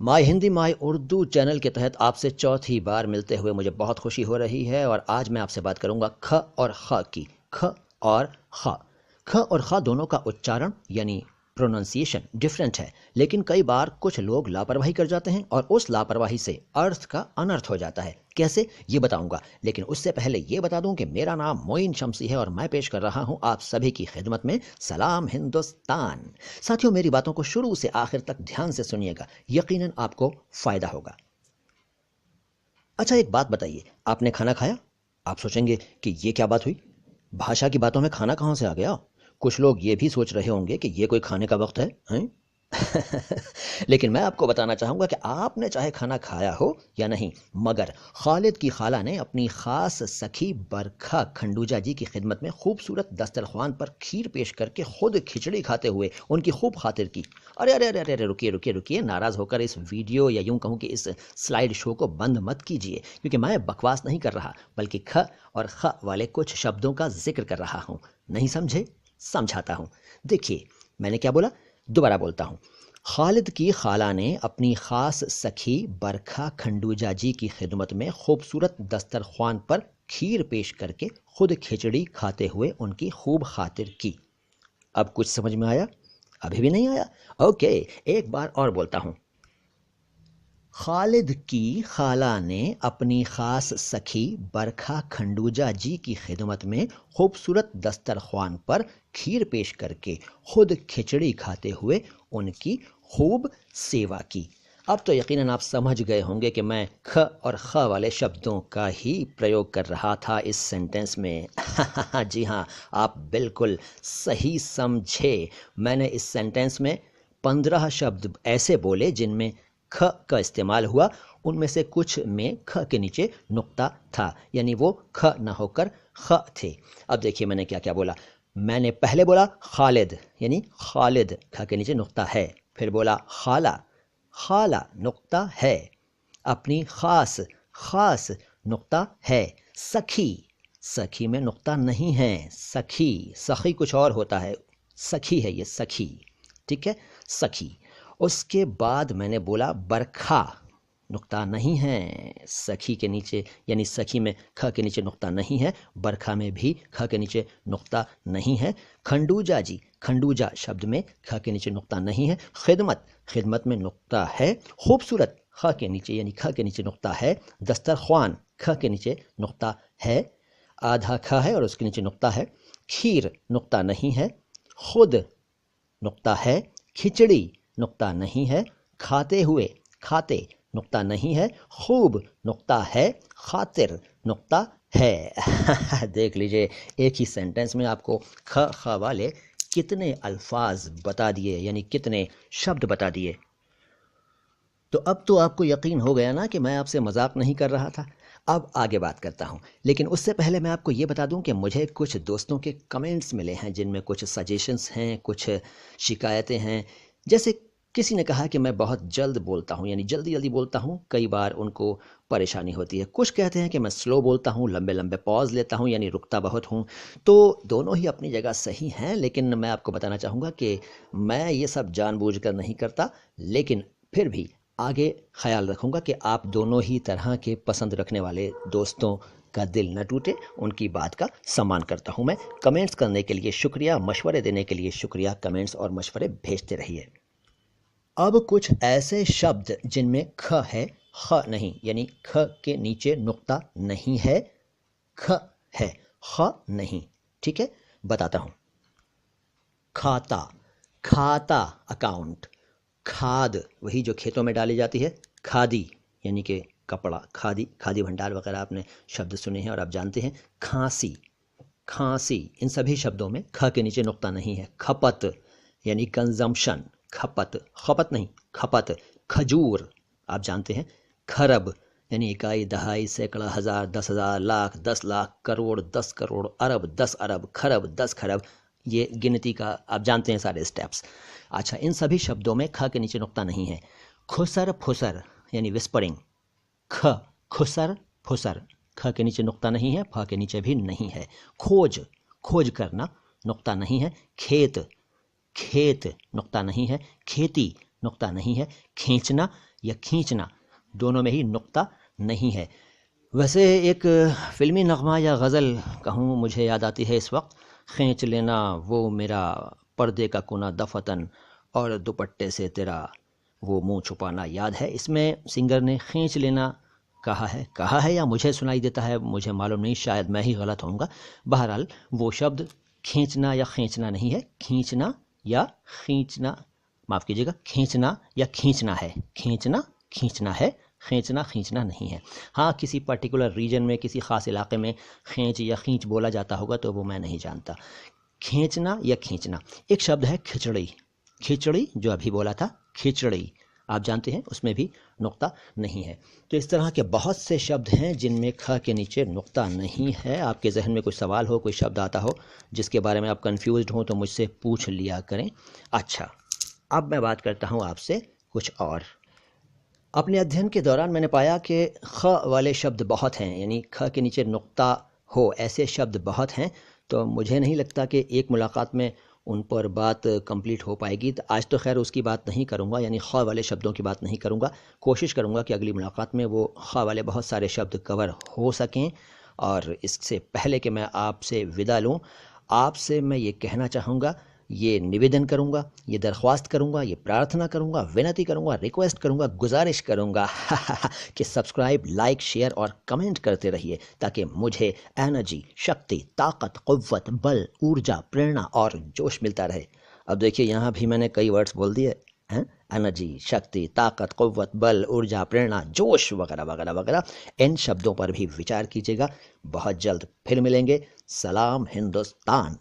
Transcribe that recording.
My Hindi my Urdu channel के तहत आपसे चौथी बार मिलते हुए मुझे बहुत खुशी हो रही है और आज मैं आपसे बात करूंगा ख और ख की। ख और ख। ख और ख दोनों का उच्चारण यानी प्रोनाउंसिएशन डिफरेंट है, लेकिन कई बार कुछ लोग लापरवाही कर जाते हैं और उस लापरवाही से अर्थ का अनर्थ हो जाता है। कैसे, ये बताऊंगा, लेकिन उससे पहले ये बता दूं कि मेरा नाम मोइन शम्सी है और मैं पेश कर रहा हूं आप सभी की खिदमत में सलाम हिंदुस्तान। साथियों, मेरी बातों को शुरू से आखिर तक ध्यान से सुनिएगा, यकीनन आपको फायदा होगा। अच्छा, एक बात बताइए, आपने खाना खाया? आप सोचेंगे कि ये क्या बात हुई, भाषा की बातों में खाना कहाँ से आ गया। कुछ लोग ये भी सोच रहे होंगे कि ये कोई खाने का वक्त है, हैं? लेकिन मैं आपको बताना चाहूंगा कि आपने चाहे खाना खाया हो या नहीं, मगर खालिद की खाला ने अपनी खास सखी बरखा खंडूजा जी की खिदमत में खूबसूरत दस्तरख्वान पर खीर पेश करके खुद खिचड़ी खाते हुए उनकी खूब खातिर की। अरे अरे अरे अरे, रुकिए रुकिए रुकिए, नाराज होकर इस वीडियो या यूं कहूं कि इस स्लाइड शो को बंद मत कीजिए, क्योंकि मैं बकवास नहीं कर रहा, बल्कि ख और ख वाले कुछ शब्दों का जिक्र कर रहा हूं। नहीं समझे? समझाता हूं। देखिए, मैंने क्या बोला, दोबारा बोलता हूं। खालिद की खाला ने अपनी खास सखी बरखा खंडूजा जी की खिदमत में खूबसूरत दस्तरख्वान पर खीर पेश करके खुद खिचड़ी खाते हुए उनकी खूब खातिर की। अब कुछ समझ में आया? अभी भी नहीं आया? ओके, एक बार और बोलता हूं। खालिद की खाला ने अपनी खास सखी बरखा खंडूजा जी की खिदमत में खूबसूरत दस्तरख्वान पर खीर पेश करके खुद खिचड़ी खाते हुए उनकी खूब सेवा की। अब तो यकीनन आप समझ गए होंगे कि मैं ख और ख वाले शब्दों का ही प्रयोग कर रहा था इस सेंटेंस में। जी हाँ, आप बिल्कुल सही समझे। मैंने इस सेंटेंस में 15 शब्द ऐसे बोले जिनमें ख का इस्तेमाल हुआ। उनमें से कुछ में ख के नीचे नुक्ता था, यानी वो ख न होकर ख थे। अब देखिए मैंने क्या क्या बोला। मैंने पहले बोला खालिद, यानी खालिद, ख के नीचे नुक्ता है। फिर बोला खाला, खाला नुक्ता है। अपनी खास, खास नुक्ता है। सखी, सखी में नुक्ता नहीं है। सखी, सखी कुछ और होता है, सखी है ये, सखी, ठीक है, सखी। उसके बाद मैंने बोला बरखा, नुक्ता नहीं है। सखी के नीचे यानी सखी में ख के नीचे नुक्ता नहीं है, बरखा में भी ख के नीचे नुक्ता नहीं है। खंडूजा जी, खंडूजा शब्द में ख के नीचे नुक्ता नहीं है। खिदमत, खिदमत में नुक्ता है। खूबसूरत, ख के नीचे यानी ख के नीचे नुक्ता है। दस्तरख्वान, ख के नीचे नुक्ता है, आधा ख है और उसके नीचे नुक्ता है। खीर, नुक्ता नहीं है। खुद, नुक्ता है। खिचड़ी, नुक्ता नहीं है। खाते हुए, खाते, नुक्ता नहीं है। खूब, नुक्ता है। खातिर, नुक्ता है। देख लीजिए, एक ही सेंटेंस में आपको ख ख वाले कितने अल्फाज बता दिए, यानी कितने शब्द बता दिए। तो अब तो आपको यकीन हो गया ना कि मैं आपसे मजाक नहीं कर रहा था। अब आगे बात करता हूँ, लेकिन उससे पहले मैं आपको ये बता दूं कि मुझे कुछ दोस्तों के कमेंट्स मिले हैं जिनमें कुछ सजेशंस हैं, कुछ शिकायतें हैं। जैसे किसी ने कहा कि मैं बहुत जल्द बोलता हूँ, यानी जल्दी जल्दी बोलता हूँ, कई बार उनको परेशानी होती है। कुछ कहते हैं कि मैं स्लो बोलता हूँ, लंबे लंबे पॉज लेता हूँ, यानी रुकता बहुत हूँ। तो दोनों ही अपनी जगह सही हैं, लेकिन मैं आपको बताना चाहूँगा कि मैं ये सब जानबूझकर नहीं करता, लेकिन फिर भी आगे ख्याल रखूंगा कि आप दोनों ही तरह के पसंद रखने वाले दोस्तों का दिल न टूटे, उनकी बात का सम्मान करता हूं मैं। कमेंट्स करने के लिए शुक्रिया, मशवरे देने के लिए शुक्रिया, कमेंट्स और मशवरे भेजते रहिए। अब कुछ ऐसे शब्द जिनमें ख है, ख नहीं, यानी ख के नीचे नुक्ता नहीं है, ख है, ख नहीं, ठीक है, बताता हूं। खाता, खाता, अकाउंट। खाद, वही जो खेतों में डाली जाती है, खादी यानी कि कपड़ा, खादी, खादी भंडार वगैरह आपने शब्द सुने हैं और आप जानते हैं। खांसी, खांसी, इन सभी शब्दों में ख के नीचे नुक्ता नहीं है। खपत यानी कंजम्पशन, खपत, खपत नहीं, खपत। खजूर, आप जानते हैं। खरब यानी इकाई, दहाई, सैकड़ा, हजार, 10,000, लाख, 10 लाख, करोड़, 10 करोड़, अरब, 10 अरब, खरब, 10 खरब। ये गिनती का आप जानते हैं सारे स्टेप्स। अच्छा, इन सभी शब्दों में ख के नीचे नुक्ता नहीं है। खुसर फुसर यानी विस्परिंग, ख, खुसर फुसर, ख के नीचे नुक्ता नहीं है, फ के नीचे भी नहीं है। खोज, खोज करना, नुक्ता नहीं है। खेत, खेत, नुक्ता नहीं है। खेती, नुक्ता नहीं है। खींचना या खींचना दोनों में ही नुक्ता नहीं है। वैसे एक फिल्मी नगमा या गज़ल कहूँ मुझे याद आती है इस वक्त, खींच लेना वो मेरा पर्दे का कोना दफतन और दुपट्टे से तेरा वो मुंह छुपाना। याद है, इसमें सिंगर ने खींच लेना कहा है या मुझे सुनाई देता है, मुझे मालूम नहीं, शायद मैं ही गलत होऊंगा। बहरहाल वो शब्द खींचना या खींचना नहीं है, खींचना या खींचना, माफ़ कीजिएगा, खींचना या खींचना है। खींचना खींचना है, खींचना खींचना नहीं है। हाँ, किसी पर्टिकुलर रीजन में, किसी ख़ास इलाके में खींच या खींच बोला जाता होगा, तो वो मैं नहीं जानता। खींचना या खींचना। एक शब्द है खिचड़ी। खिचड़ी जो अभी बोला था, खिचड़ी आप जानते हैं, उसमें भी नुक्ता नहीं है। तो इस तरह के बहुत से शब्द हैं जिनमें ख के नीचे नुक्ता नहीं है। आपके जहन में कोई सवाल हो, कोई शब्द आता हो जिसके बारे में आप कंफ्यूज्ड हो, तो मुझसे पूछ लिया करें। अच्छा, अब मैं बात करता हूँ आपसे कुछ और। अपने अध्ययन के दौरान मैंने पाया कि ख वाले शब्द बहुत हैं, यानी ख के नीचे नुक्ता हो ऐसे शब्द बहुत हैं। तो मुझे नहीं लगता कि एक मुलाकात में उन पर बात कंप्लीट हो पाएगी। तो आज तो खैर उसकी बात नहीं करूँगा, यानी ख वाले शब्दों की बात नहीं करूँगा। कोशिश करूँगा कि अगली मुलाकात में वो ख वाले बहुत सारे शब्द कवर हो सकें। और इससे पहले कि मैं आपसे विदा लूँ, आपसे मैं ये कहना चाहूँगा, ये निवेदन करूँगा, ये दरख्वास्त करूँगा, ये प्रार्थना करूँगा, विनती करूँगा, रिक्वेस्ट करूँगा, गुजारिश करूँगा कि सब्सक्राइब, लाइक, शेयर और कमेंट करते रहिए, ताकि मुझे एनर्जी, शक्ति, ताकत, क़ुव्वत, बल, ऊर्जा, प्रेरणा और जोश मिलता रहे। अब देखिए, यहाँ भी मैंने कई वर्ड्स बोल दिए हैं, एनर्जी, शक्ति, ताकत, क़ुव्वत, बल, ऊर्जा, प्रेरणा, जोश वगैरह वगैरह वगैरह। इन शब्दों पर भी विचार कीजिएगा। बहुत जल्द फिर मिलेंगे। सलाम हिंदुस्तान।